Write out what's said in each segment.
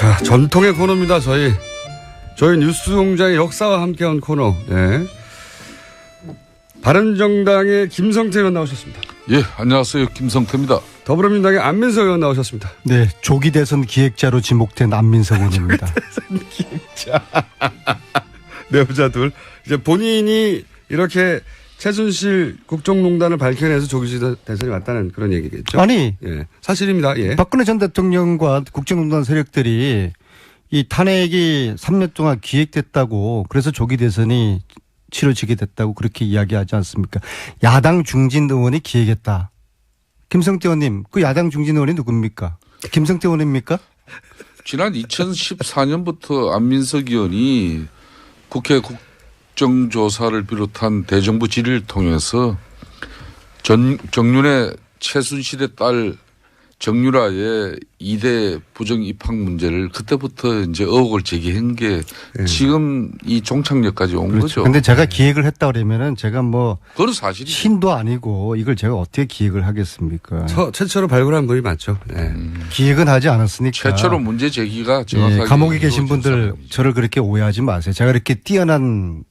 자, 전통의 코너입니다. 저희 뉴스공장의 역사와 함께한 코너. 예. 바른정당의 김성태 의원 나오셨습니다. 예, 안녕하세요. 김성태입니다. 더불어민주당의 안민석 의원 나오셨습니다. 네, 조기 대선 기획자로 지목된 안민석 의원입니다. 대선 기획자. 내부자 둘. 이제 본인이 이렇게 최순실 국정농단을 밝혀내서 조기 대선이 왔다는 그런 얘기겠죠. 아니, 예, 사실입니다. 예. 박근혜 전 대통령과 국정농단 세력들이 이 탄핵이 3년 동안 기획됐다고, 그래서 조기 대선이 치러지게 됐다고 그렇게 이야기하지 않습니까? 야당 중진 의원이 기획했다. 김성태 의원님, 그 야당 중진 의원이 누굽니까? 김성태 의원입니까? 지난 2014년부터 안민석 의원이 국회 국정조사를 비롯한 대정부 질의를 통해서 정윤의 최순실의 딸 정유라의 2대 부정 입학 문제를 그때부터 이제 의혹을 제기한 게 지금 이 종착역까지 온 그렇죠. 거죠. 근데 제가 기획을 했다 그러면은 제가 뭐 그건 사실이죠. 신도 아니고 이걸 제가 어떻게 기획을 하겠습니까? 최초로 발굴한 분이 맞죠. 예. 기획은 하지 않았으니까. 최초로 문제 제기가 정확하게. 예, 감옥에 계신 분들 사람이죠. 저를 그렇게 오해하지 마세요. 제가 이렇게 뛰어난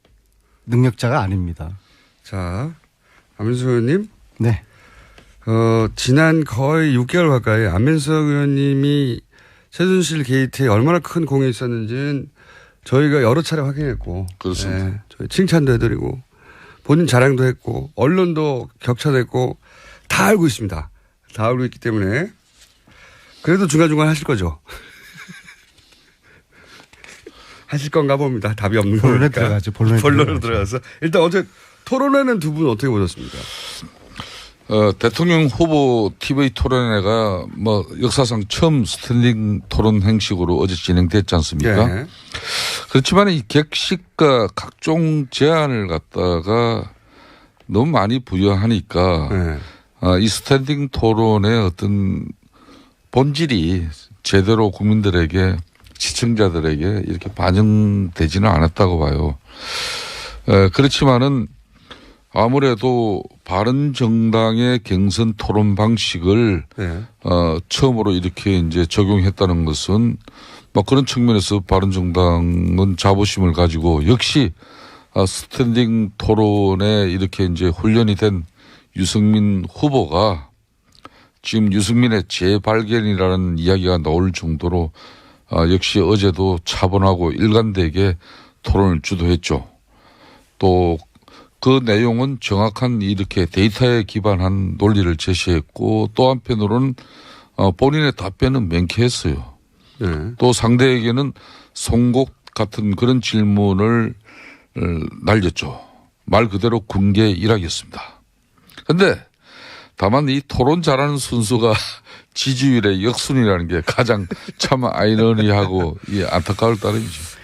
능력자가 아닙니다. 자, 안민석 의원님. 네. 지난 거의 6개월 가까이 안민석 의원님이 최순실 게이트에 얼마나 큰 공이 있었는지는 저희가 여러 차례 확인했고. 그렇습니다. 예, 저희 칭찬도 해드리고 본인 자랑도 했고 언론도 격차됐고 다 알고 있습니다. 다 알고 있기 때문에 그래도 중간중간 하실 거죠. 하실 건가 봅니다. 답이 없는 거니까. 본론에 들어가죠. 본론으로 들어가서. 일단 어제 토론회는 두 분 어떻게 보셨습니까? 대통령 후보 TV 토론회가 뭐 역사상 처음 스탠딩 토론 형식으로 어제 진행됐지 않습니까? 네. 그렇지만 이 객식과 각종 제안을 갖다가 너무 많이 부여하니까 네. 이 스탠딩 토론의 어떤 본질이 제대로 국민들에게 시청자들에게 이렇게 반영되지는 않았다고 봐요. 그렇지만은 아무래도 바른정당의 경선 토론 방식을 네. 처음으로 이렇게 이제 적용했다는 것은 뭐 그런 측면에서 바른정당은 자부심을 가지고 역시 스탠딩 토론에 이렇게 이제 훈련이 된 유승민 후보가 지금 유승민의 재발견이라는 이야기가 나올 정도로 역시 어제도 차분하고 일관되게 토론을 주도했죠. 또 그 내용은 정확한 이렇게 데이터에 기반한 논리를 제시했고 또 한편으로는 본인의 답변은 명쾌했어요. 네. 또 상대에게는 송곳 같은 그런 질문을 날렸죠. 말 그대로 군계 일학이었습니다. 그런데 다만 이 토론 잘하는 순수가 지지율의 역순이라는 게 가장 참 아이러니하고 안타까울 따름이죠.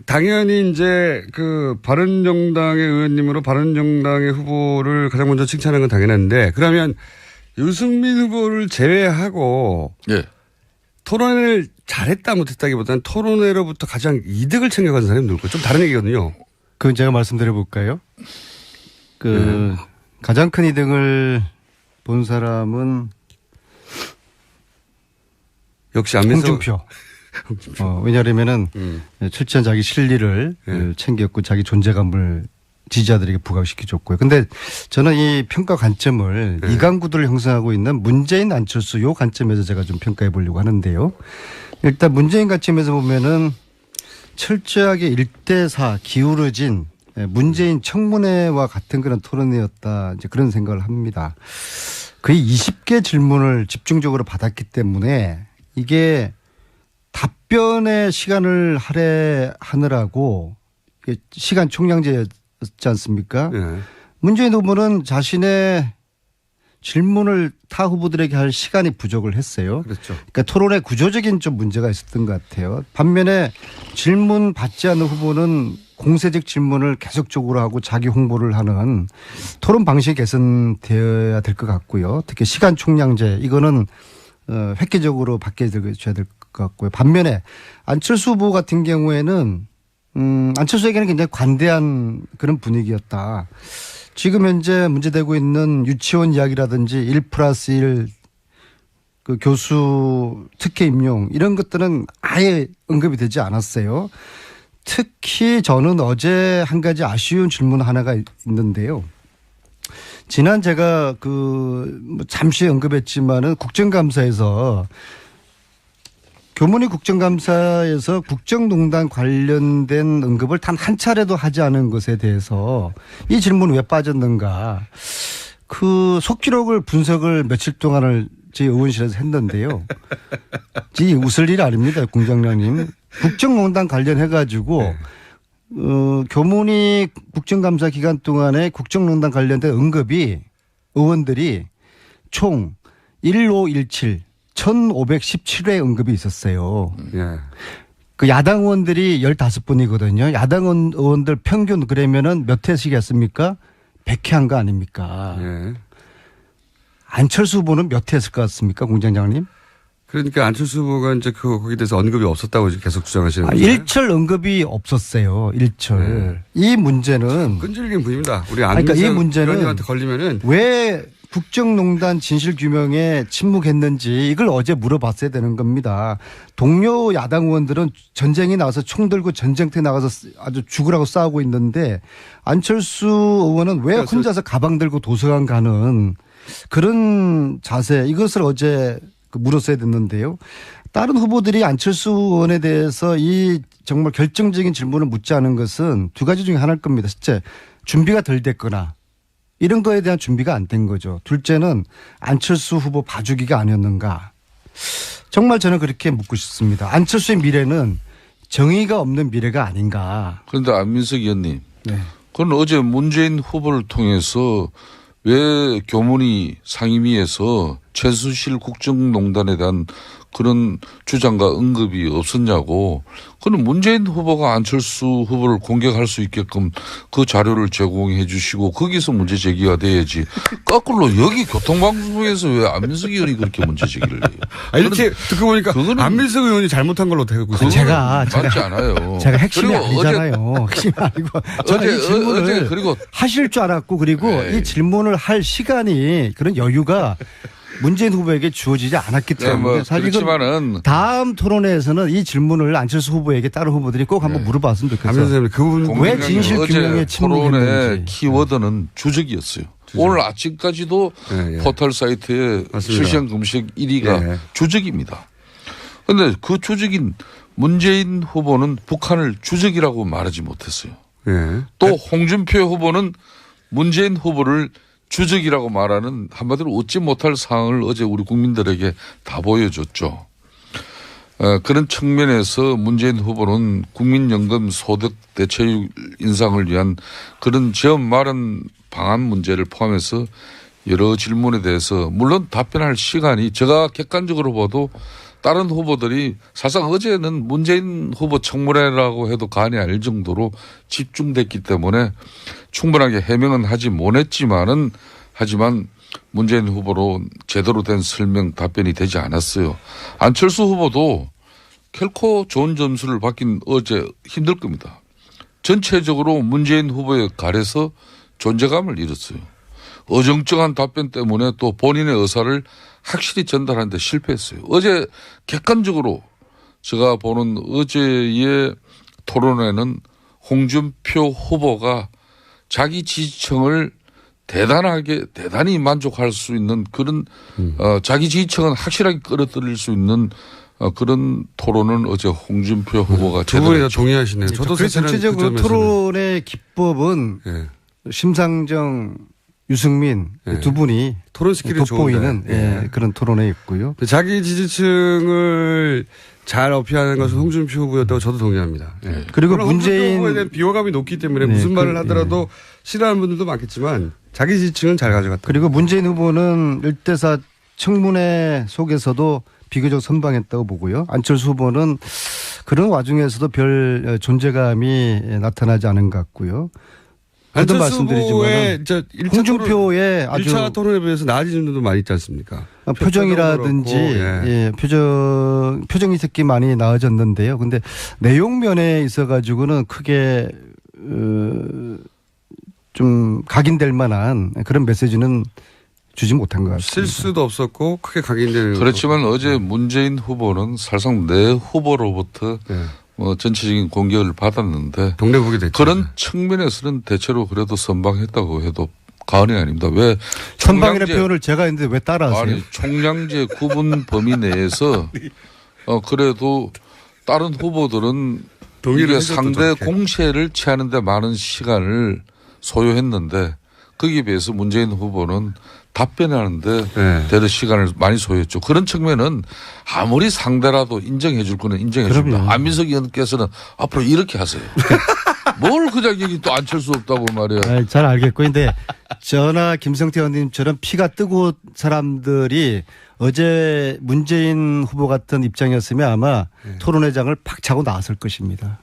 당연히 이제 그 바른정당의 의원님으로 바른정당의 후보를 가장 먼저 칭찬한 건 당연한데 그러면 유승민 후보를 제외하고 예. 토론회를 잘했다 못했다기보다는 토론회로부터 가장 이득을 챙겨가는 사람이 누굴까요? 좀 다른 얘기거든요. 그건 제가 말씀드려 볼까요? 가장 큰 이득을 본 사람은 역시 안민석. 홍준표. 왜냐하면은 철저한 자기 실리를 챙겼고 자기 존재감을 지지자들에게 부각시켜줬고요. 근데 저는 이 평가 관점을 이강구도를 형성하고 있는 문재인 안철수 요 관점에서 제가 좀 평가해 보려고 하는데요. 일단 문재인 관점에서 보면은 철저하게 1대4 기울어진 문재인 청문회와 같은 그런 토론회였다. 이제 그런 생각을 합니다. 거의 20개 질문을 집중적으로 받았기 때문에 이게 답변의 시간을 할애하느라고 시간 총량제였지 않습니까? 네. 문재인 후보는 자신의 질문을 타 후보들에게 할 시간이 부족을 했어요. 그렇죠. 그러니까 토론에 구조적인 좀 문제가 있었던 것 같아요. 반면에 질문 받지 않는 후보는 공세적 질문을 계속적으로 하고 자기 홍보를 하는 토론 방식이 개선되어야 될 것 같고요. 특히 시간 총량제 이거는 획기적으로 바뀌어줘야 될 것 같고요. 반면에 안철수 후보 같은 경우에는 안철수에게는 굉장히 관대한 그런 분위기였다. 지금 현재 문제되고 있는 유치원 이야기라든지 1+1 그 교수 특혜 임용 이런 것들은 아예 언급이 되지 않았어요. 특히 저는 어제 한 가지 아쉬운 질문 하나가 있는데요. 지난 제가 잠시 언급했지만은 국정감사에서 교문위 국정감사에서 국정농단 관련된 언급을 단 한 차례도 하지 않은 것에 대해서 이 질문 왜 빠졌는가. 그 속기록을 분석을 며칠 동안을 저희 의원실에서 했는데요. 이 웃을 일 아닙니다. 공장장님. 국정농단 관련해가지고 교문위 국정감사 기간 동안에 국정농단 관련된 언급이 의원들이 총 1517 1517회 언급이 있었어요. 예. 그 야당 의원들이 15분이거든요. 야당 의원들 평균 그러면은 몇 회씩 했습니까? 100회 한 거 아닙니까? 예. 안철수 후보는 몇 회 했을 것 같습니까? 공장장님? 그러니까 안철수 후보가 이제 거기에 대해서 언급이 없었다고 계속 주장하시는 거예요. 일철 언급이 없었어요. 일철. 이 문제는 끈질긴 분입니다. 우리 그러니까 이 안민석 문제는 의원님한테 걸리면은 왜 국정농단 진실규명에 침묵했는지 이걸 어제 물어봤어야 되는 겁니다. 동료 야당 의원들은 전쟁이 나와서 총 들고 전쟁터에 나가서 아주 죽으라고 싸우고 있는데 안철수 의원은 왜 혼자서 가방 들고 도서관 가는 그런 자세 이것을 어제 물었어야 됐는데요. 다른 후보들이 안철수 의원에 대해서 이 정말 결정적인 질문을 묻지 않은 것은 두 가지 중에 하나일 겁니다. 첫째, 준비가 덜 됐거나 이런 거에 대한 준비가 안 된 거죠. 둘째는 안철수 후보 봐주기가 아니었는가. 정말 저는 그렇게 묻고 싶습니다. 안철수의 미래는 정의가 없는 미래가 아닌가. 그런데 안민석 의원님. 네. 그건 어제 문재인 후보를 통해서 왜 교문위 상임위에서 최순실 국정농단에 대한 그런 주장과 언급이 없었냐고. 그는 문재인 후보가 안철수 후보를 공격할 수 있게끔 그 자료를 제공해 주시고 거기서 문제 제기가 돼야지. 거꾸로 여기 교통방송에서 왜 안민석 의원이 그렇게 문제 제기를 해요? 이렇게 듣고 보니까 안민석 의원이 잘못한 걸로 되고 있어요. 제가 맞지 않아요. 제가 핵심이 그리고 아니잖아요. 핵심이 아니고 저는 이 질문을 그리고 하실 줄 알았고 그리고 이 질문을 할 시간이 그런 여유가 문재인 후보에게 주어지지 않았기 때문에 사실 그렇지만은 다음 토론회에서는 이 질문을 안철수 후보에게 다른 후보들이 꼭 한번 물어봤으면 좋겠어요. 왜 진실 규명에 침묵했는지. 토론의 키워드는 주적이었어요. 오늘 아침까지도 포털 사이트에 실시간 검색 1위가 주적입니다. 그런데 그 주적인 문재인 후보는 북한을 주적이라고 말하지 못했어요. 또 홍준표 후보는 문재인 후보를 주적이라고 말하는 한마디로 웃지 못할 상황을 어제 우리 국민들에게 다 보여줬죠. 그런 측면에서 문재인 후보는 국민연금 소득 대체율 인상을 위한 그런 지원 마련 방안 문제를 포함해서 여러 질문에 대해서 물론 답변할 시간이 제가 객관적으로 봐도 다른 후보들이 사실상 어제는 문재인 후보 청문회라고 해도 간이 아닐 정도로 집중됐기 때문에 충분하게 해명은 하지 못했지만은 하지만 문재인 후보로 제대로 된 설명 답변이 되지 않았어요. 안철수 후보도 결코 좋은 점수를 받긴 어제 힘들 겁니다. 전체적으로 문재인 후보에 가려서 존재감을 잃었어요. 어정쩡한 답변 때문에 또 본인의 의사를 확실히 전달하는 데 실패했어요. 어제 객관적으로 제가 보는 어제의 토론회는 홍준표 후보가 자기 지지층을 대단히 만족할 수 있는 그런 자기 지지층은 확실하게 끌어들일 수 있는 그런 토론은 어제 홍준표 후보가 두 분이 다 동의하시네요. 저도 전체적으로 토론의 기법은 심상정 유승민 두 분이 토론 스킬이 돋보이는 그런 토론회였고요. 자기 지지층을 잘 어필하는 것은 홍준표 후보였다고 저도 동의합니다. 그리고 문재인 후보에 대한 비호감이 높기 때문에 무슨 말을 하더라도 싫어하는 분들도 많겠지만 자기 지지층은 잘 가져갔다. 그리고 문재인 후보는 1대4 청문회 속에서도 비교적 선방했다고 보고요. 안철수 후보는 그런 와중에서도 별 존재감이 나타나지 않은 것 같고요. 안철수 후보의 홍준표의 아주 1차 토론에 비해서 나아진 점도 많이 있지 않습니까? 표정이라든지 표정이 특히 많이 나아졌는데요. 근데 내용 면에 있어 가지고는 크게 좀 각인될 만한 그런 메시지는 주지 못한 것 같습니다. 실수도 없었고 크게 각인되는. 그렇지만 어제 문재인 후보는 사실상 내 후보로부터 뭐 전체적인 공격을 받았는데 동네북이 됐죠. 그런 측면에서는 대체로 그래도 선방했다고 해도 과언이 아닙니다. 왜 선방이라는 표현을 제가 했는데 왜 따라하세요? 아니 총량제 구분 범위 내에서 그래도 다른 후보들은 이게 상대 공세를 취하는 데 많은 시간을 소요했는데 거기에 비해서 문재인 후보는 답변하는데 대더 시간을 많이 소요했죠. 그런 측면은 아무리 상대라도 인정해 줄 거는 인정해 줍니다. 안민석 의원께서는 앞으로 이렇게 하세요. 뭘 그냥 얘기 또 안 칠 수 없다고 말이야. 잘 알겠고. 근데 저나 김성태 의원님처럼 피가 뜨거운 사람들이 어제 문재인 후보 같은 입장이었으면 아마 토론회장을 팍 차고 나왔을 것입니다.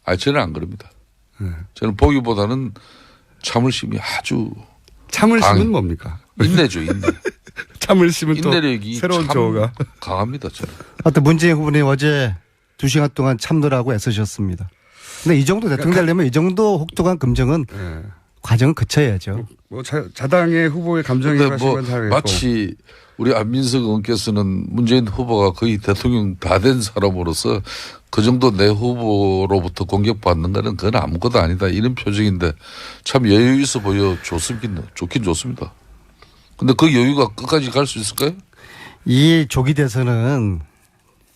아니, 저는 안 그럽니다. 저는 보기보다는 참을심이 아주. 참을심은 뭡니까? 인내죠, 인내. 참을심은 또 인내력이 새로운 조어가 강합니다, 저는. 하여튼 문재인 후보님 어제 2시간 동안 참느라고 애쓰셨습니다. 근데 이 정도 대통령 되려면 이 정도 혹독한 검증은 과정은 거쳐야죠. 뭐 자당의 후보의 감정이 뭐 마치 우리 안민석 의원께서는 문재인 후보가 거의 대통령 다 된 사람으로서 그 정도 내 후보로부터 공격받는 거는 그건 아무것도 아니다 이런 표정인데 참 여유 있어 보여 좋긴 좋습니다. 근데 그 여유가 끝까지 갈 수 있을까요? 이 조기 대선은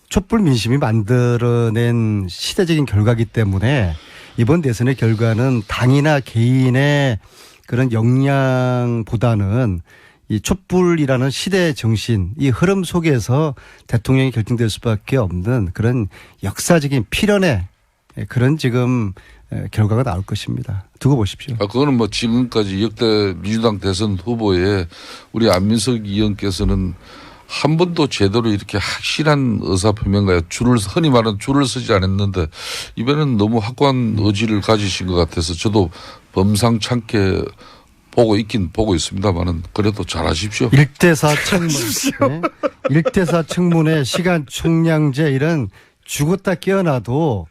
촛불 민심이 만들어낸 시대적인 결과이기 때문에 이번 대선의 결과는 당이나 개인의 그런 역량보다는 이 촛불이라는 시대 정신, 이 흐름 속에서 대통령이 결정될 수밖에 없는 그런 역사적인 필연의 그런 지금 결과가 나올 것입니다. 두고 보십시오. 그거는 뭐 지금까지 역대 민주당 대선 후보에 우리 안민석 의원께서는 한 번도 제대로 이렇게 확실한 의사표명과 흔히 말하는 줄을 서지 않았는데 이번에는 너무 확고한 의지를 가지신 것 같아서 저도 범상찮게 보고 있습니다만은 그래도 잘하십시오. 1대4 청문. 1대4 청문회 시간 총량제 이런 죽었다 깨어나도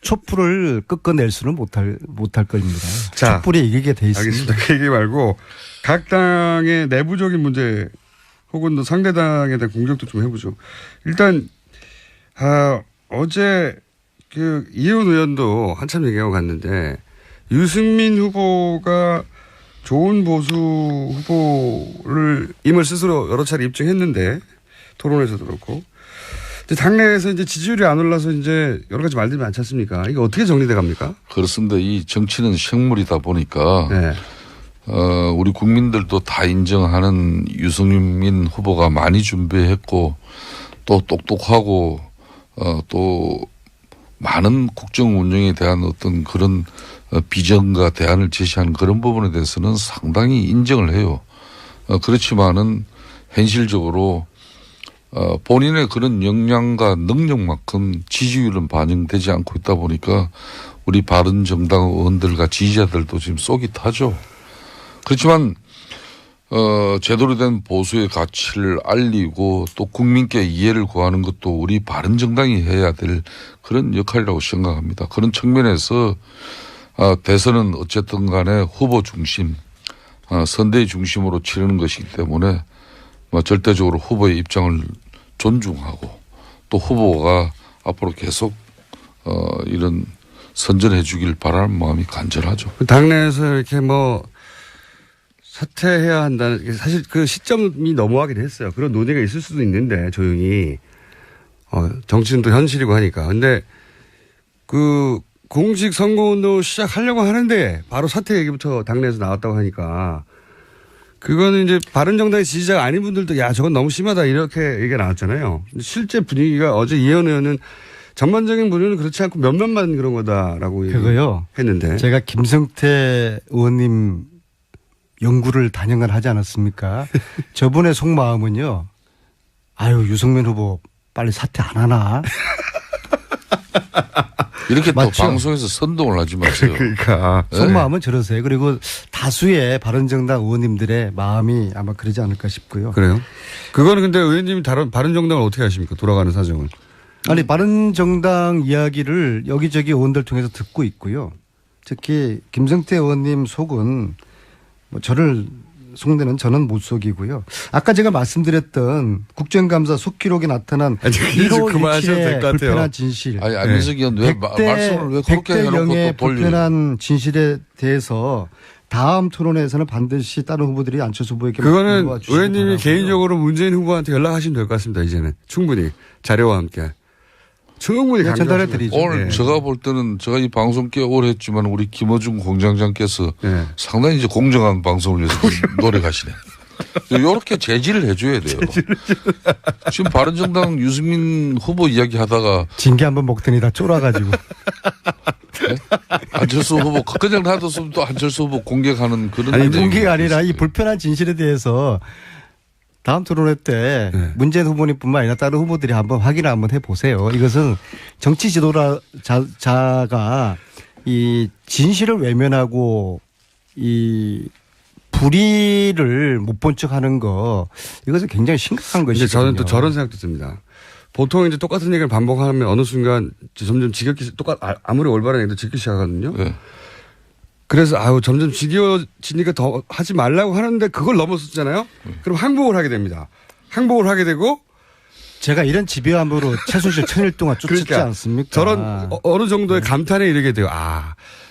촛불을 꺾어낼 수는 못할 겁니다. 자, 촛불이 이기게 돼 있습니다. 알겠습니다. 그 얘기 말고 각 당의 내부적인 문제 혹은 또 상대당에 대한 공격도 좀 해보죠. 일단 어제 그 이혜원 의원도 한참 얘기하고 갔는데 유승민 후보가 좋은 보수 후보를 임을 스스로 여러 차례 입증했는데 토론에서도 그렇고 당내에서 이제 지지율이 안 올라서 이제 여러 가지 말들이 많지 않습니까? 이거 어떻게 정리돼 갑니까? 그렇습니다. 이 정치는 식물이다 보니까 우리 국민들도 다 인정하는 유승민 후보가 많이 준비했고 또 똑똑하고 또 많은 국정 운영에 대한 어떤 그런 비전과 대안을 제시하는 그런 부분에 대해서는 상당히 인정을 해요. 그렇지만은 현실적으로 본인의 그런 역량과 능력만큼 지지율은 반영되지 않고 있다 보니까 우리 바른정당 의원들과 지지자들도 지금 속이 타죠. 그렇지만 제대로 된 보수의 가치를 알리고 또 국민께 이해를 구하는 것도 우리 바른정당이 해야 될 그런 역할이라고 생각합니다. 그런 측면에서 대선은 어쨌든 간에 후보 중심, 선대위 중심으로 치르는 것이기 때문에 절대적으로 후보의 입장을 존중하고 또 후보가 앞으로 계속 이런 선전해 주길 바라는 마음이 간절하죠. 당내에서 이렇게 뭐 사퇴해야 한다는 사실 그 시점이 넘어가긴 했어요. 그런 논의가 있을 수도 있는데 조용히 정치는 또 현실이고 하니까. 근데 그 공식 선거운동 시작하려고 하는데 바로 사퇴 얘기부터 당내에서 나왔다고 하니까 그거는 이제 바른정당의 지지자가 아닌 분들도 야 저건 너무 심하다 이렇게 얘기가 나왔잖아요. 실제 분위기가 어제 이혜원 의원은 전반적인 분위기는 그렇지 않고 몇몇만 그런 거다라고 그거요. 했는데 제가 김성태 의원님 연구를 단연간 하지 않았습니까? 저분의 속마음은요. 아유 유승민 후보 빨리 사퇴 안 하나? 이렇게 맞죠? 또 방송에서 선동을 하지 마세요. 그러니까 속마음은 저러세요. 그리고 다수의 바른정당 의원님들의 마음이 아마 그러지 않을까 싶고요. 그래요? 그거는 근데 의원님이 바른정당을 어떻게 하십니까? 돌아가는 사정을. 아니 바른정당 이야기를 여기저기 의원들 통해서 듣고 있고요. 특히 김성태 의원님 속은 뭐 저를 속내는 저는 못 속이고요. 아까 제가 말씀드렸던 국정감사 속기록에 나타난 1호 1의 불편한 진실. 아니 안민석 의원 왜 말씀을 왜 그렇게 해놓고 또 돌리는. 불편한 진실에 대해서 다음 토론회에서는 반드시 다른 후보들이 안철수 후보에게 그거는 의원님이 개인적으로 문재인 후보한테 연락하시면 될 것 같습니다. 이제는 충분히 자료와 함께. 충분히 전달해 드리죠. 오늘 제가 볼 때는 제가 이 방송 꽤 오래 했지만 우리 김어준 공장장께서 상당히 이제 공정한 방송을 위해서 노력하시네. 이렇게 제지를 해줘야 돼요. 지금 바른정당 유승민 후보 이야기하다가 징계 한번 먹더니 다 쫄아가지고. 네? 안철수 후보 그냥 놔뒀으면 또 안철수 후보 공격하는 그런. 아니 공격이 아니라 이 불편한 진실에 대해서 다음 토론회 때 문재인 후보님뿐만 아니라 다른 후보들이 한번 확인을 한번 해보세요. 이것은 정치 지도자가 이 진실을 외면하고 이 불의를 못 본 척하는 거 이것은 굉장히 심각한 것이거든요. 저는 또 저런 생각도 듭니다. 보통 이제 똑같은 얘기를 반복하면 어느 순간 점점 지겹기 아무리 올바른 얘기도 지겹기 시작하거든요. 네. 그래서 점점 지겨워지니까 더 하지 말라고 하는데 그걸 넘어섰잖아요. 그럼 항복을 하게 됩니다. 항복을 하게 되고 제가 이런 집요함으로 최순실 천일 동안 쫓았지 그러니까 않습니까? 저런 어느 정도의 감탄에 이르게 돼요.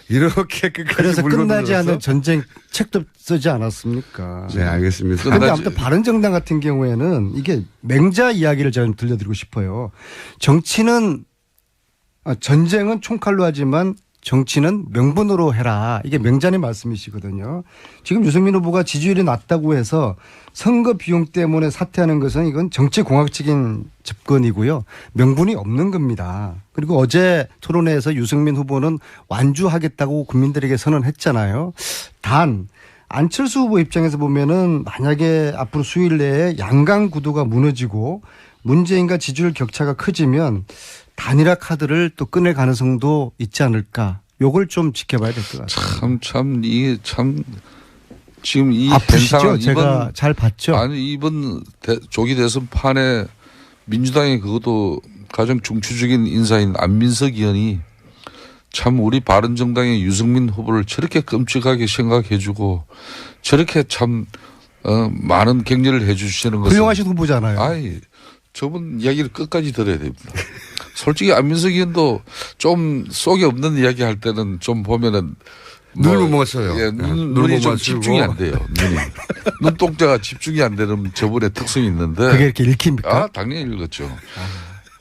이렇게 끝까지 그래서 끝나지 않은 전쟁 책도 쓰지 않았습니까? 네, 알겠습니다. 그런데 아무튼 바른정당 같은 경우에는 이게 맹자 이야기를 제가 좀 들려드리고 싶어요. 전쟁은 총칼로 하지만 정치는 명분으로 해라. 이게 맹자님 말씀이시거든요. 지금 유승민 후보가 지지율이 낮다고 해서 선거 비용 때문에 사퇴하는 것은 이건 정치공학적인 접근이고요. 명분이 없는 겁니다. 그리고 어제 토론회에서 유승민 후보는 완주하겠다고 국민들에게 선언했잖아요. 단 안철수 후보 입장에서 보면은 만약에 앞으로 수일 내에 양강 구도가 무너지고 문재인과 지지율 격차가 커지면 단일화 카드를 또 꺼낼 가능성도 있지 않을까. 요걸 좀 지켜봐야 될 것 같아요. 이게 지금 이 아프시죠? 제가 잘 봤죠. 아니 이번 조기 대선 판에 민주당의 그것도 가장 중추적인 인사인 안민석 의원이 참 우리 바른정당의 유승민 후보를 저렇게 끔찍하게 생각해주고 저렇게 참 많은 격려를 해주시는 것은 훌륭하신 후보잖아요. 저분 이야기를 끝까지 들어야 됩니다. 솔직히 안민석 의원도 좀 속이 없는 이야기 할 때는 좀 보면은 눈을 못 맞춰요. 눈이 좀 집중이 안 돼요. 눈동자가 집중이 안 되는 저분의 특성이 있는데. 그게 이렇게 읽힙니까? 당연히 읽었죠.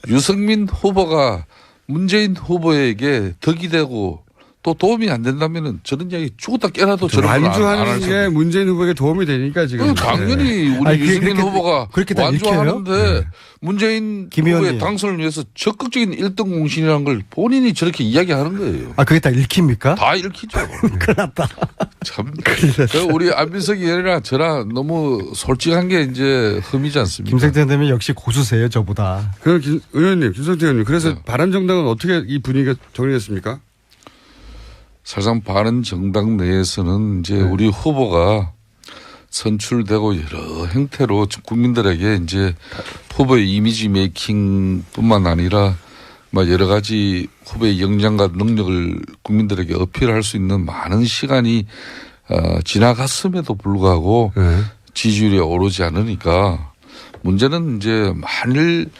유승민 후보가 문재인 후보에게 덕이 되고 또 도움이 안 된다면은 저런 이야기 죽었다 깨나도 저런 완주하는 게 문재인 후보에게 도움이 되니까 지금. 당연히 우리 유승민 후보가 완주하는데 문재인 후보의 당선을 위해서 적극적인 1등 공신이라는 걸 본인이 저렇게 이야기하는 거예요. 그게 다 읽힙니까? 다 읽히죠. 큰일 났다. 참. 우리 안민석 의원이랑 저랑 너무 솔직한 게 이제 흠이지 않습니까? 김성태 의원님 역시 고수세요, 저보다. 그럼 의원님, 김성태 의원님. 그래서 바른정당은 어떻게 이 분위기가 정리됐습니까? 사실상 바른정당 내에서는 이제 우리 후보가 선출되고 여러 형태로 국민들에게 이제 후보의 이미지 메이킹뿐만 아니라 여러 가지 후보의 역량과 능력을 국민들에게 어필할 수 있는 많은 시간이 지나갔음에도 불구하고 지지율이 오르지 않으니까 문제는 이제 만일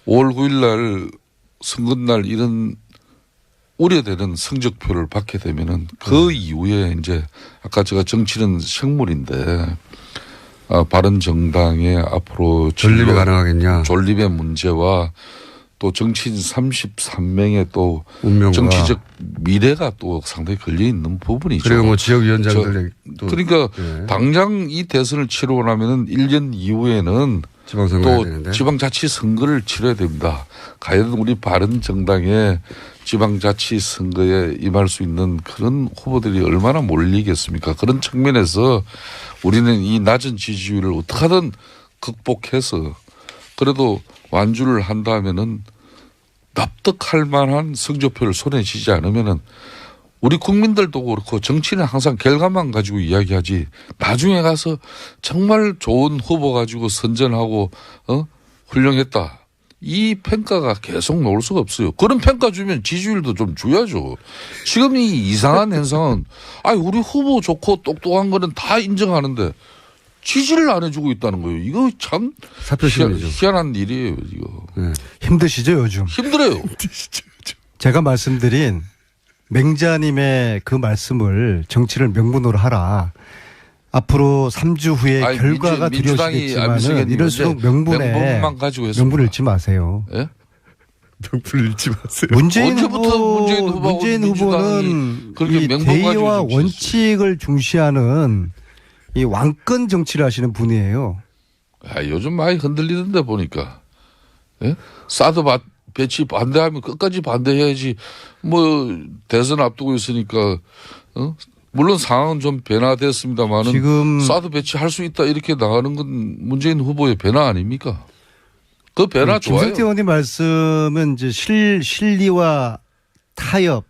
5월 9일 날 선거날 이런 우려되는 성적표를 받게 되면은 그 이후에 이제 아까 제가 정치는 생물인데 바른정당의 앞으로 존립이 가능하겠냐. 존립의 문제와 또 정치인 33명의 또 운명과 정치적 미래가 또 상당히 걸려 있는 부분이죠. 그리고 지역위원장들 그러니까 당장 이 대선을 치르고 나면은 1년 이후에는 또 지방자치선거를 치러야 됩니다. 과연 우리 바른정당의 지방자치선거에 임할 수 있는 그런 후보들이 얼마나 몰리겠습니까? 그런 측면에서 우리는 이 낮은 지지율을 어떻게든 극복해서 그래도 완주를 한다면은 납득할 만한 성적표를 손에 쥐지 않으면은 우리 국민들도 그렇고 정치는 항상 결과만 가지고 이야기하지 나중에 가서 정말 좋은 후보 가지고 선전하고 훌륭했다. 이 평가가 계속 나올 수가 없어요. 그런 평가 주면 지지율도 좀 줘야죠. 지금 이 이상한 현상은 우리 후보 좋고 똑똑한 거는 다 인정하는데 지지를 안 해주고 있다는 거예요. 이거 참 희한한 일이에요. 이거. 네. 힘드시죠 요즘? 힘들어요. 제가 말씀드린 맹자님의 그 말씀을 정치를 명분으로 하라. 앞으로 3주 후에 결과가 두려우시겠지만 이럴수록 명분을 잃지 마세요. 예? 명분을 잃지 마세요. 문재인 후보는 이 대의와 원칙을 중시하는 이 왕권 정치를 하시는 분이에요. 요즘 많이 흔들리던데 보니까. 예? 사드 배치 반대하면 끝까지 반대해야지. 대선 앞두고 있으니까 물론 상황은 좀 변화됐습니다만은 지금 사드 배치할 수 있다 이렇게 나가는 건 문재인 후보의 변화 아닙니까? 그 변화 좋아요. 김성태 의원님 말씀은 이제 실리와 타협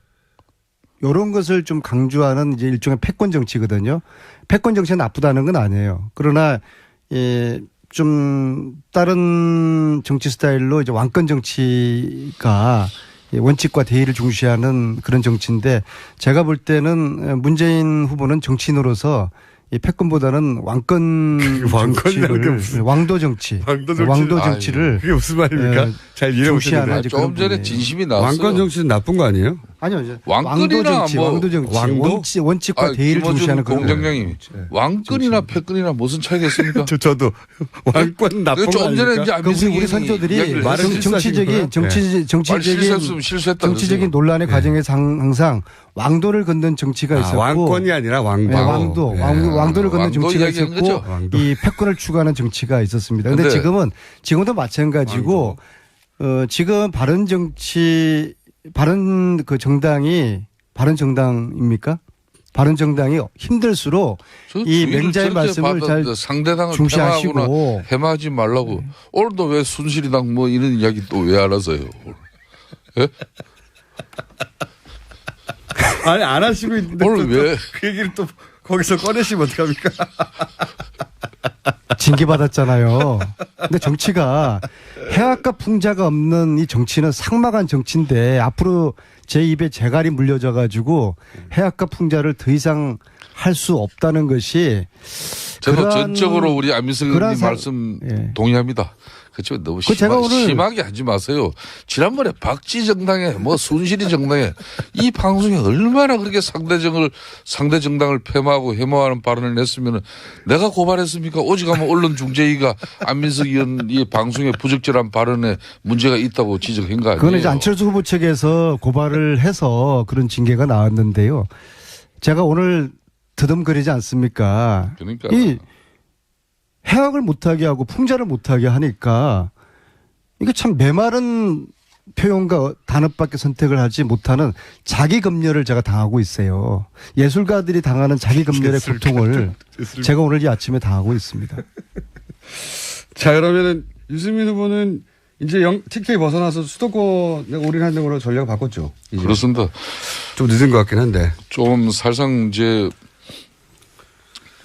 이런 것을 좀 강조하는 이제 일종의 패권 정치거든요. 패권 정치가 나쁘다는 건 아니에요. 그러나 좀 다른 정치 스타일로 이제 왕권 정치가 원칙과 대의를 중시하는 그런 정치인데 제가 볼 때는 문재인 후보는 정치인으로서 이 패권보다는 왕권 정치를 왕도 정치를 그게 무슨 말입니까? 잘 이해 못하는데 조금 전에 진심이 나왔어요. 왕권 정치는 나쁜 거 아니에요? 아니요. 왕권이나 왕도 정치. 원칙과 대의를 중시하는 그런 공장장님 왕권이나 패권이나 무슨 차이겠습니까? 저도 왕권 나쁜 거 아닙니까? 우리 선조들이 정치적인 논란의 과정에서 항상 왕도를 걷는 정치가 있었고 왕권이 아니라 왕도. 왕도를 걷는 정치가 있었고 이 패권을 추구하는 정치가 있었습니다. 그런데 지금도 마찬가지고 지금 바른 정당입니까? 바른 정당이 힘들수록 이 맹자의 말씀을 잘 상대당을 중시하시고 해마하지 말라고. 오늘도 왜 순실이당 이런 이야기 또 왜 알아서요? 예? 아니 안 하시고 있는데 오늘 왜 그 얘기를 또 거기서 꺼내시면 어떡합니까? 징계받았잖아요. 근데 정치가 해악과 풍자가 없는 이 정치는 삭막한 정치인데 앞으로 제 입에 재갈이 물려져 가지고 해악과 풍자를 더 이상 할 수 없다는 것이 저도 전적으로 우리 안민석 의원님 말씀 동의합니다. 그렇죠. 너무 심하게 하지 마세요. 지난번에 박지 정당에 순실이 정당에 이 방송에 얼마나 그렇게 상대 정당을 폐마하고 해모하는 발언을 냈으면 내가 고발했습니까? 오직 하면 언론중재위가 안민석 의원 이 방송에 부적절한 발언에 문제가 있다고 지적한 거 아니에요? 그건 이제 안철수 후보 측에서 고발을 해서 그런 징계가 나왔는데요. 제가 오늘 더듬거리지 않습니까? 그러니까. 이 해악을 못하게 하고 풍자를 못하게 하니까 이게 참 메마른 표현과 단어밖에 선택을 하지 못하는 자기 검열을 제가 당하고 있어요. 예술가들이 당하는 자기 검열의 고통을 제가 오늘 이 아침에 당하고 있습니다. 자, 그러면은 유승민 후보는 이제 TK 벗어나서 수도권에 올인하는 걸로 전략을 바꿨죠. 이제. 그렇습니다. 좀 늦은 것 같긴 한데. 좀 사실상 이제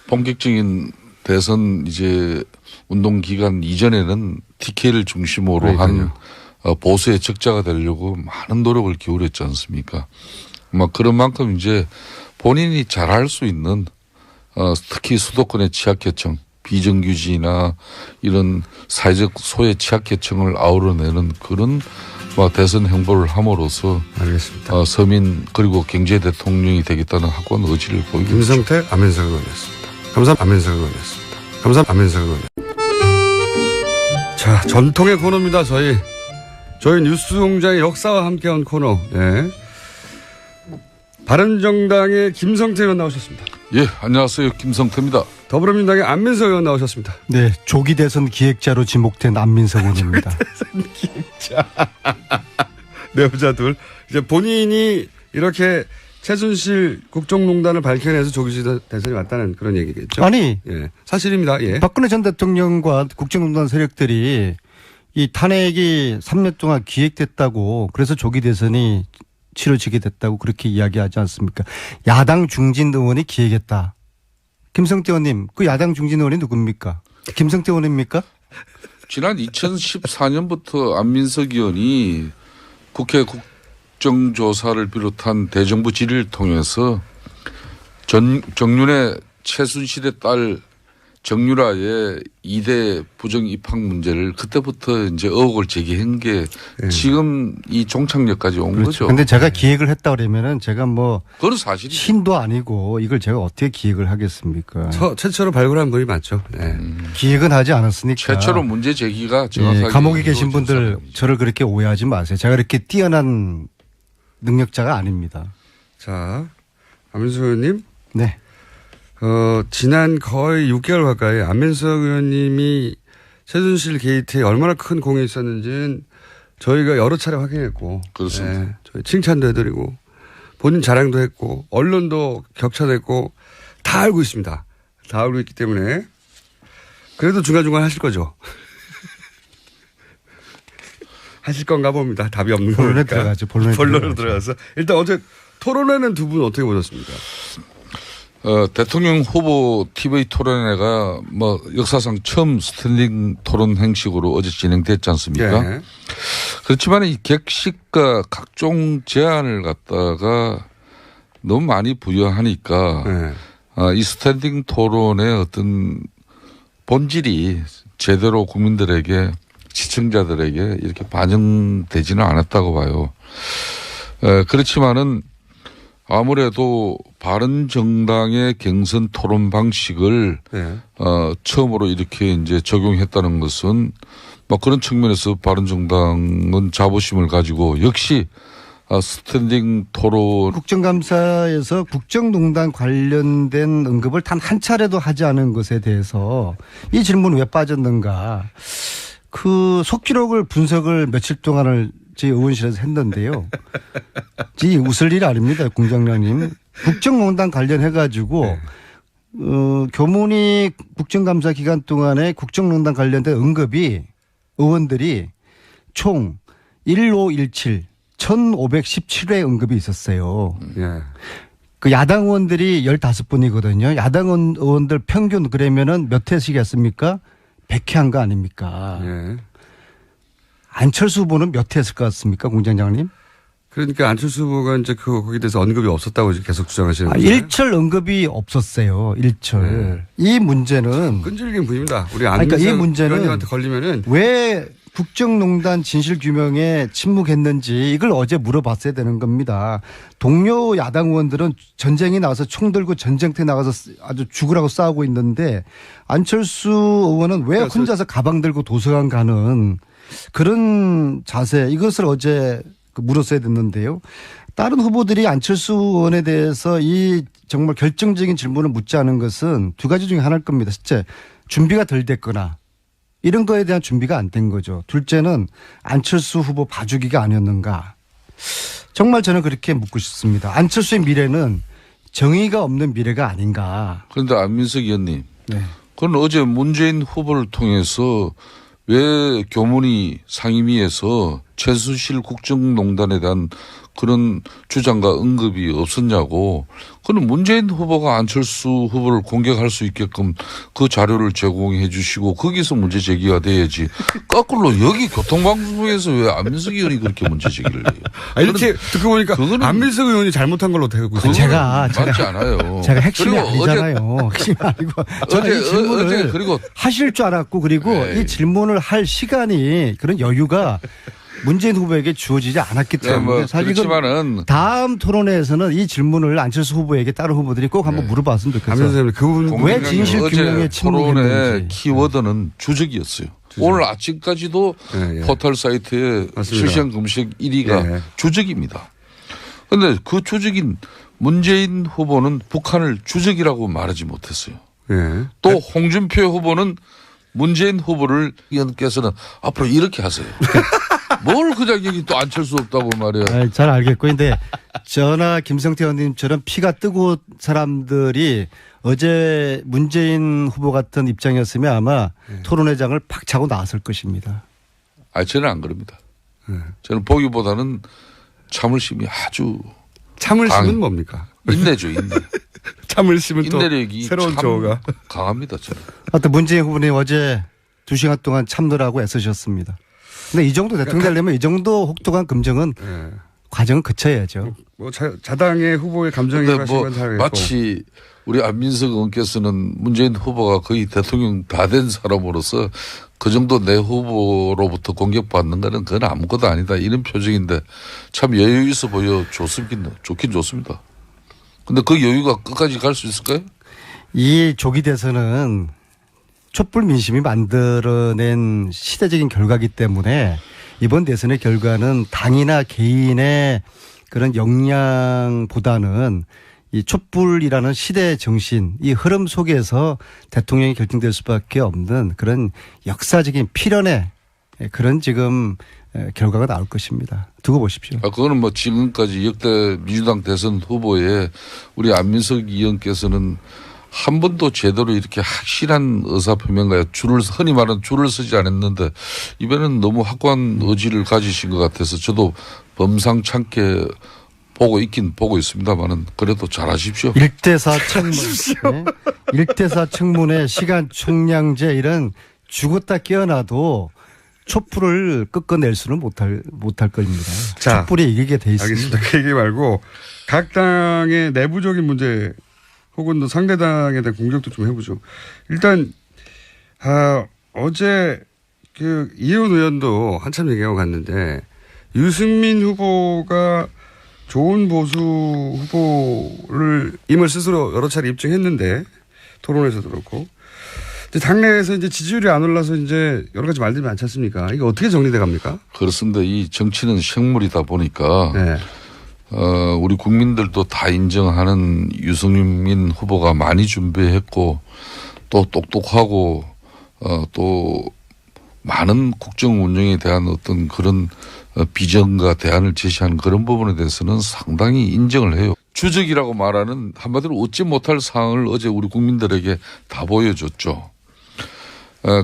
본격적인 대선 이제 운동 기간 이전에는 TK를 중심으로 한 보수의 적자가 되려고 많은 노력을 기울였지 않습니까? 그런 만큼 이제 본인이 잘할 수 있는 특히 수도권의 취약계층, 비정규직이나 이런 사회적 소외 취약계층을 아우러내는 그런 대선 행보를 함으로써 알겠습니다. 서민 그리고 경제 대통령이 되겠다는 확고한 의지를 보이고 김성태 안민석 의원이었습니다. 감사합니다. 안민석 의원이었습니다. 자, 전통의 코너입니다. 저희 뉴스공장의 역사와 함께한 코너. 네. 바른정당의 김성태 의원 나오셨습니다. 예, 안녕하세요. 김성태입니다. 더불어민주당의 안민석 의원 나오셨습니다. 네, 조기 대선 기획자로 지목된 안민석 의원입니다. 조기 대선 기획자. 내부자 둘. 이제 본인이 이렇게 최순실 국정농단을 밝혀내서 조기 대선이 왔다는 그런 얘기겠죠. 아니, 예, 사실입니다. 예. 박근혜 전 대통령과 국정농단 세력들이 이 탄핵이 3년 동안 기획됐다고 그래서 조기 대선이 치러지게 됐다고 그렇게 이야기하지 않습니까? 야당 중진 의원이 기획했다. 김성태 의원님, 그 야당 중진 의원이 누굽니까? 김성태 의원입니까? 지난 2014년부터 안민석 의원이 국회 국정조사를 비롯한 대정부 질의를 통해서 정윤의 최순실의 딸 정유라의 2대 부정 입학 문제를 그때부터 이제 의혹을 제기한 게 지금 이 종착역까지 온 그렇죠. 거죠. 근데 제가 기획을 했다 그러면은 제가 뭐 그건 사실이죠. 신도 아니고 이걸 제가 어떻게 기획을 하겠습니까? 최초로 발굴한 분이 맞죠. 네. 기획은 하지 않았으니까. 최초로 문제 제기가 정확하게. 감옥에 계신 분들 저를 그렇게 오해하지 마세요. 제가 이렇게 뛰어난 능력자가 아닙니다. 자, 안민석 의원님. 네. 지난 거의 6개월 가까이 안민석 의원님이 최순실 게이트에 얼마나 큰 공이 있었는지는 저희가 여러 차례 확인했고. 그렇습니다. 네, 저희 칭찬도 해드리고 본인 자랑도 했고 언론도 격차됐고 다 알고 있습니다. 다 알고 있기 때문에 그래도 중간중간 하실 거죠. 하실 건가 봅니다. 답이 없는 거니까. 본론에 들어가죠. 본론으로 들어가서. 일단 어제 토론회는 두 분 어떻게 보셨습니까? 대통령 후보 TV 토론회가 뭐 역사상 처음 스탠딩 토론 형식으로 어제 진행됐지 않습니까? 네. 그렇지만 이 객식과 각종 제안을 갖다가 너무 많이 부여하니까 이 스탠딩 토론의 어떤 본질이 제대로 국민들에게 시청자들에게 이렇게 반영되지는 않았다고 봐요. 그렇지만은 아무래도 바른정당의 경선 토론 방식을 처음으로 이렇게 이제 적용했다는 것은 뭐 그런 측면에서 바른정당은 자부심을 가지고 역시 스탠딩 토론. 국정감사에서 국정농단 관련된 언급을 단 한 차례도 하지 않은 것에 대해서 이 질문 왜 빠졌는가. 그 속기록을 분석을 며칠 동안을 저희 의원실에서 했는데요. 이 웃을 일 아닙니다. 공장장님. 국정농단 관련해가지고 교문위 국정감사 기간 동안에 국정농단 관련된 언급이 의원들이 총 1517, 1517회 언급이 있었어요. 그 야당 의원들이 15분이거든요. 야당 의원들 평균 그러면은 몇 회씩 했습니까? 100회 한 거 아닙니까? 안철수 후보는 몇 회 했을 것 같습니까, 공장장님? 그러니까 안철수 후보가 이제 거기에 대해서 언급이 없었다고 계속 주장하시는 거죠. 일철 언급이 없었어요. 일철. 이 문제는 끈질긴 분입니다. 우리 그러니까 이 문제는 의원님한테 걸리면은 왜 국정농단 진실 규명에 침묵했는지 이걸 어제 물어봤어야 되는 겁니다. 동료 야당 의원들은 전쟁이 나와서 총 들고 전쟁터에 나가서 아주 죽으라고 싸우고 있는데 안철수 의원은 왜 혼자서 가방 들고 도서관 가는 그런 자세 이것을 어제 물었어야 됐는데요. 다른 후보들이 안철수 의원에 대해서 이 정말 결정적인 질문을 묻지 않은 것은 두 가지 중에 하나일 겁니다. 첫째, 준비가 덜 됐거나 이런 거에 대한 준비가 안 된 거죠. 둘째는 안철수 후보 봐주기가 아니었는가. 정말 저는 그렇게 묻고 싶습니다. 안철수의 미래는 정의가 없는 미래가 아닌가. 그런데 안민석 의원님. 네. 그건 어제 문재인 후보를 통해서 왜 교문위 상임위에서 최순실 국정농단에 대한 그런 주장과 언급이 없었냐고. 그는 문재인 후보가 안철수 후보를 공격할 수 있게끔 그 자료를 제공해 주시고 거기서 문제 제기가 돼야지. 거꾸로 여기 교통방송에서 왜 안민석 의원이 그렇게 문제 제기를 해요? 이렇게 듣고 보니까 안민석 의원이 잘못한 걸로 되고 있어요. 제가 맞지 않아요. 제가 핵심이 아니잖아요. 핵심이 아니고 저는 이 질문을 그리고 하실 줄 알았고 그리고 이 질문을 할 시간이 그런 여유가 문재인 후보에게 주어지지 않았기 때문에 사실 그렇지만은 다음 토론회에서는 이 질문을 안철수 후보에게 다른 후보들이 꼭 한번 물어봤으면 좋겠어요. 그분 왜 진실 규명에 침묵했는지. 토론의 키워드는 주적이었어요. 오늘 아침까지도 포털 사이트에 실시간 검색 1위가 주적입니다. 그런데 그 주적인 문재인 후보는 북한을 주적이라고 말하지 못했어요. 또 홍준표 후보는 문재인 후보를 의원께서는 앞으로 이렇게 하세요. 뭘 그냥 여기 또 안철수 없다고 말이야. 잘 알겠고. 근데 저나 김성태 의원님처럼 피가 뜨거운 사람들이 어제 문재인 후보 같은 입장이었으면 아마 토론회장을 팍 차고 나왔을 것입니다. 저는 안 그럽니다. 저는 보기보다는 참을심이 아주. 참을심은 뭡니까? 인내죠, 인내. 참을심은 또 인내력이 새로운 참 조어가 강합니다, 저는. 하여튼 문재인 후보님 어제 2시간 동안 참느라고 애쓰셨습니다. 근데 이 정도 대통령 되려면 이 정도 혹독한 검증은 과정을 거쳐야죠. 뭐 자당의 후보의 감정이 뭐 마치 우리 안민석 의원께서는 문재인 후보가 거의 대통령 다 된 사람으로서 그 정도 내 후보로부터 공격받는 거는 그건 아무것도 아니다 이런 표정인데 참 여유 있어 보여 좋긴 좋습니다. 근데 그 여유가 끝까지 갈 수 있을까요? 이 조기 대선은 촛불 민심이 만들어낸 시대적인 결과이기 때문에 이번 대선의 결과는 당이나 개인의 그런 역량보다는 이 촛불이라는 시대 정신, 이 흐름 속에서 대통령이 결정될 수밖에 없는 그런 역사적인 필연의 그런 지금 결과가 나올 것입니다. 두고 보십시오. 그거는 뭐 지금까지 역대 민주당 대선 후보에 우리 안민석 의원께서는 한 번도 제대로 이렇게 확실한 의사표명과 흔히 말하는 줄을 서지 않았는데 이번에는 너무 확고한 의지를 가지신 것 같아서 저도 범상찮게 보고 있습니다만은 그래도 잘하십시오. 1대4 청문, 1대4 청문회 시간 총량제 이런 죽었다 깨어나도 촛불을 꺾어낼 수는 못할 겁니다. 자, 촛불이 이기게 돼 있습니다. 알겠습니다. 그 얘기 말고 각 당의 내부적인 문제 혹은 또 상대당에 대한 공격도 좀 해보죠. 일단 어제 그 이혜원 의원도 한참 얘기하고 갔는데 유승민 후보가 좋은 보수 후보를 임을 스스로 여러 차례 입증했는데 토론에서도 그렇고 당내에서 이제 지지율이 안 올라서 이제 여러 가지 말들이 많지 않습니까? 이게 어떻게 정리돼 갑니까? 그렇습니다. 이 정치는 생물이다 보니까 네. 우리 국민들도 다 인정하는 유승민 후보가 많이 준비했고 또 똑똑하고 또 많은 국정 운영에 대한 어떤 그런 비전과 대안을 제시하는 그런 부분에 대해서는 상당히 인정을 해요. 주적이라고 말하는 한마디로 얻지 못할 사항을 어제 우리 국민들에게 다 보여줬죠.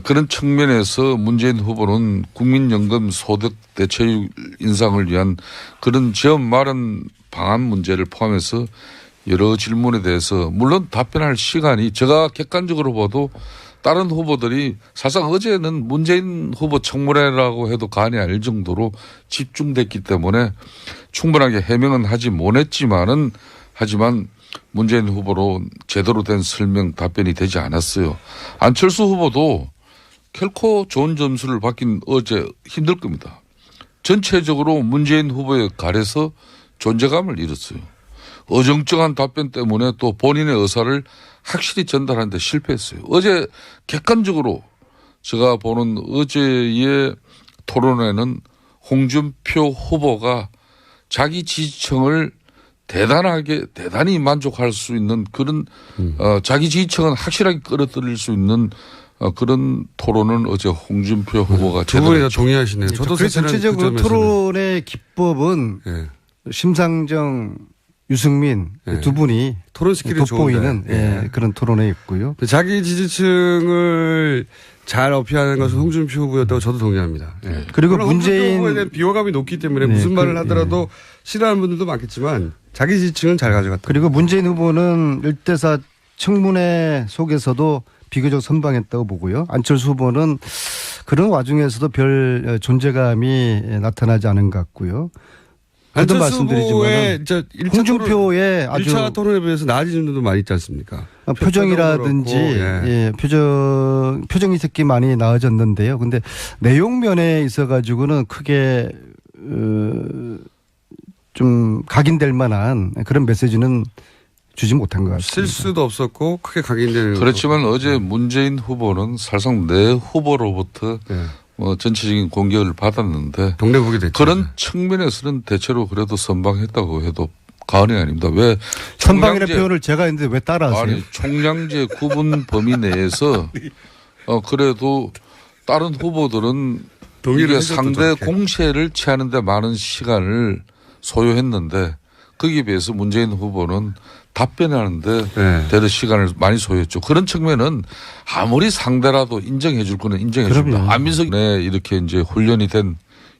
그런 측면에서 문재인 후보는 국민연금 소득 대체율 인상을 위한 그런 지원 마련 방안 문제를 포함해서 여러 질문에 대해서 물론 답변할 시간이 제가 객관적으로 봐도 다른 후보들이 사실상 어제는 문재인 후보 청문회라고 해도 간이 아닐 정도로 집중됐기 때문에 충분하게 해명은 하지 못했지만 문재인 후보로 제대로 된 설명 답변이 되지 않았어요. 안철수 후보도 결코 좋은 점수를 받긴 어제 힘들 겁니다. 전체적으로 문재인 후보에 가려서 존재감을 잃었어요. 어정쩡한 답변 때문에 또 본인의 의사를 확실히 전달하는데 실패했어요. 어제 객관적으로 제가 보는 어제의 토론회는 홍준표 후보가 자기 지지층을 대단히 만족할 수 있는 그런 자기 지지층은 확실하게 끌어들일 수 있는 그런 토론은 어제 홍준표 후보가 두 분이 다 동의하시네요. 저도 전체적으로 토론의 기법은 심상정, 유승민 두 분이 토론스킬이 돋보이는 그런 토론회였고요. 자기 지지층을 잘 어필하는 것은 홍준표 후보였다고 저도 동의합니다. 그리고 문재인 후보에 대한 비호감이 높기 때문에 무슨 말을 하더라도 싫어하는 분들도 많겠지만 자기 지지층은 잘 가져갔다. 그리고 문재인 후보는 1대4 청문회 속에서도 비교적 선방했다고 보고요. 안철수 후보는 그런 와중에서도 별 존재감이 나타나지 않은 것 같고요. 안철수 후보의 홍준표의 아주 1차 토론에 비해서 나아진 점도 많이 있지 않습니까? 표정이라든지 표정이 특히 많이 나아졌는데요. 근데 내용면에 있어가지고는 크게 좀 각인될 만한 그런 메시지는 주지 못한 것 같습니다. 실수도 없었고 크게 각인되는. 그렇지만 어제 문재인 후보는 사실상 내 후보로부터 전체적인 공격을 받았는데 동네북이 됐죠. 그런 측면에서는 대체로 그래도 선방했다고 해도 과언이 아닙니다. 왜 선방이라는 표현을 제가 했는데 왜 따라하세요? 아니 총량제 구분 범위 내에서 그래도 다른 후보들은 이게 상대 공세를 취하는 데 많은 시간을 소요했는데 거기에 비해서 문재인 후보는 답변하는데 대도 시간을 많이 소요했죠. 그런 측면은 아무리 상대라도 인정해 줄 거는 인정해 줍니다. 안민석 이렇게 이제 훈련이 된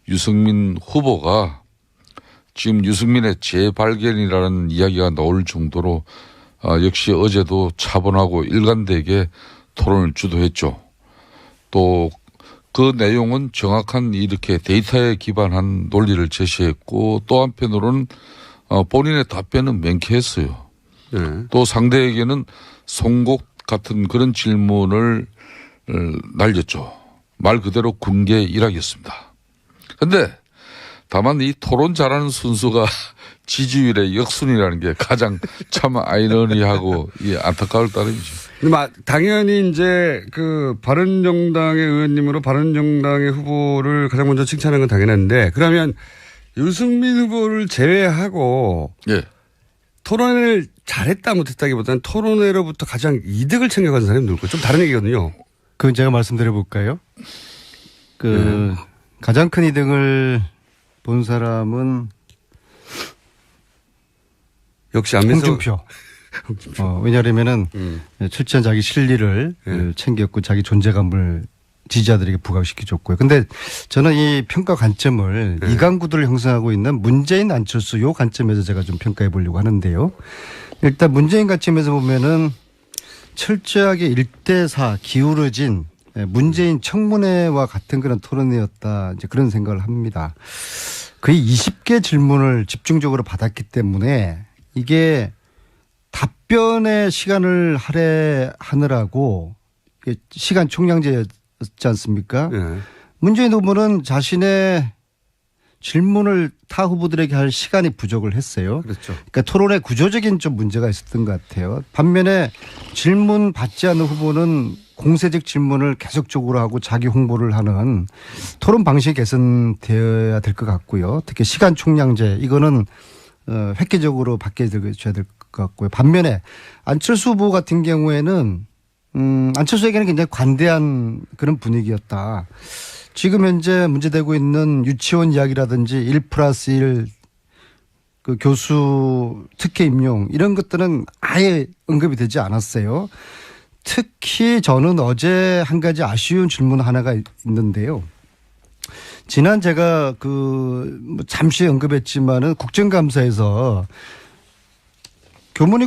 유승민 후보가 지금 유승민의 재발견이라는 이야기가 나올 정도로 역시 어제도 차분하고 일관되게 토론을 주도했죠. 또 그 내용은 정확한 이렇게 데이터에 기반한 논리를 제시했고 또 한편으로는 본인의 답변은 명쾌했어요. 네. 또 상대에게는 송곳 같은 그런 질문을 날렸죠. 말 그대로 군계 일학이었습니다. 그런데 다만 이 토론 잘하는 순수가 지지율의 역순이라는 게 가장 참 아이러니하고 안타까울 따름이죠. 당연히 이제 그 바른정당의 의원님으로 바른정당의 후보를 가장 먼저 칭찬하는 건 당연한데 그러면 유승민 후보를 제외하고 예. 토론회를 잘했다 못했다기보다는 토론회로부터 가장 이득을 챙겨가는 사람이 누굴까요? 좀 다른 얘기거든요. 그건 제가 말씀드려 볼까요? 가장 큰 이득을 본 사람은 역시 안민석 홍준표. 왜냐하면은 철저한 자기 실리를 챙겼고 자기 존재감을 지지자들에게 부각시켜줬고요. 근데 저는 이 평가 관점을 이강구도를 형성하고 있는 문재인 안철수 요 관점에서 제가 좀 평가해 보려고 하는데요. 일단 문재인 관점에서 보면은 철저하게 1대4 기울어진 문재인 청문회와 같은 그런 토론회였다. 이제 그런 생각을 합니다. 거의 20개 질문을 집중적으로 받았기 때문에 이게 답변의 시간을 할애하느라고 시간 총량제였지 않습니까? 네. 문재인 후보는 자신의 질문을 타 후보들에게 할 시간이 부족을 했어요. 그렇죠. 그러니까 토론에 구조적인 좀 문제가 있었던 것 같아요. 반면에 질문 받지 않는 후보는 공세적 질문을 계속적으로 하고 자기 홍보를 하는 토론 방식이 개선되어야 될 것 같고요. 특히 시간 총량제 이거는 획기적으로 바뀌어야 될 것 같고요. 반면에 안철수 후보 같은 경우에는 안철수에게는 굉장히 관대한 그런 분위기였다. 지금 현재 문제되고 있는 유치원 이야기라든지 1+1 그 교수 특혜 임용 이런 것들은 아예 언급이 되지 않았어요. 특히 저는 어제 한 가지 아쉬운 질문 하나가 있는데요. 지난 제가 잠시 언급했지만은 국정감사에서 교문이